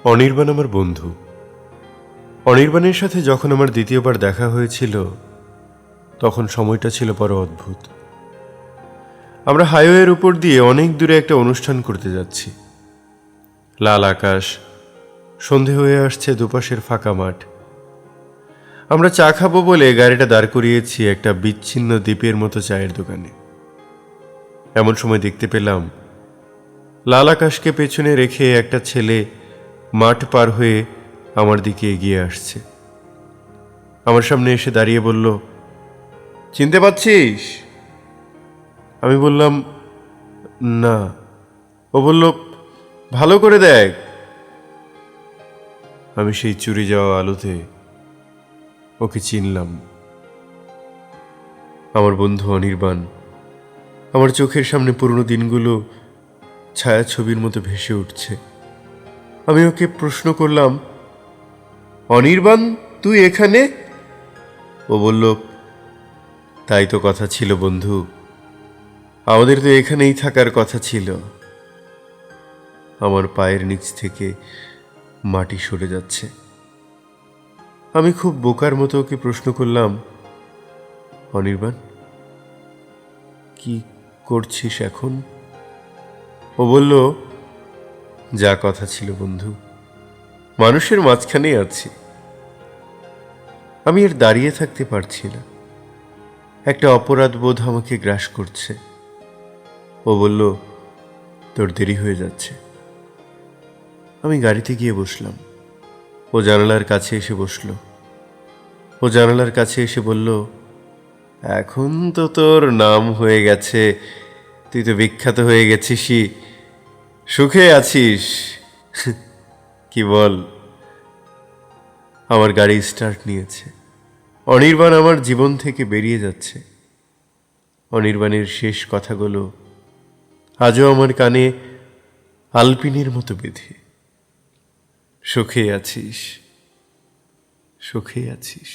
অনির্বাণ আমার বন্ধু। অনির্বাণের সাথে যখন আমার দ্বিতীয়বার দেখা হয়েছিল তখন সময়টা ছিল বড় অদ্ভুত। আমরা হাইওয়ের উপর দিয়ে অনেক দূরে একটা অনুষ্ঠান করতে যাচ্ছি। লাল আকাশ, সন্ধে হয়ে আসছে, দুপাশের ফাঁকা মাঠ। আমরা চা খাবো বলে গাড়িটা দাঁড় করিয়েছি একটা বিচ্ছিন্ন দ্বীপের মতো চায়ের দোকানে। এমন সময় দেখতে পেলাম লাল আকাশকে পেছনে রেখে একটা ছেলে মাঠ পার হয়ে আমার দিকে এগিয়ে আসছে। আমার সামনে এসে দাঁড়িয়ে বলল, চিনতে পাচ্ছিস? আমি বললাম, না। ও বলল, ভালো করে দেখ। আমি সেই চুরি যাওয়া আলোতে ওকে চিনলাম। আমার বন্ধু অনির্বাণ। আমার চোখের সামনে পুরনো দিনগুলো ছায়াছবির মতো ভেসে উঠছে। আমি ওকে প্রশ্ন করলাম, অনির্বাণ, তুই এখানে? ও বলল, তাই তো কথা ছিল বন্ধু, আমাদের তো এখানেই থাকার কথা ছিল। আমার পায়ের নিচ থেকে মাটি সরে যাচ্ছে। আমি খুব বোকার মতো ওকে প্রশ্ন করলাম, অনির্বাণ, কি করছিস এখন? ও বলল, যা কথা ছিল বন্ধু, মানুষের মাঝখানেই আছি। আমি আর দাঁড়িয়ে থাকতে পারছি না। একটা অপরাধ বোধ আমাকে গ্রাস করছে। ও বলল, তোর দেরি হয়ে যাচ্ছে। আমি গাড়িতে গিয়ে বসলাম। ও জানালার কাছে এসে বসলো। ও জানালার কাছে এসে বলল, এখন তো তোর নাম হয়ে গেছে, তুই তো বিখ্যাত হয়ে গেছিসই, সুখে আছিস। কি বল? আমার গাড়ি স্টার্ট নিয়েছে। অনির্বাণ আমার জীবন থেকে বেরিয়ে যাচ্ছে। অনির্বাণের শেষ কথাগুলো আজও আমার কানে আলপিনের মতো বেঁধে। সুখে আছিস, সুখে আছিস।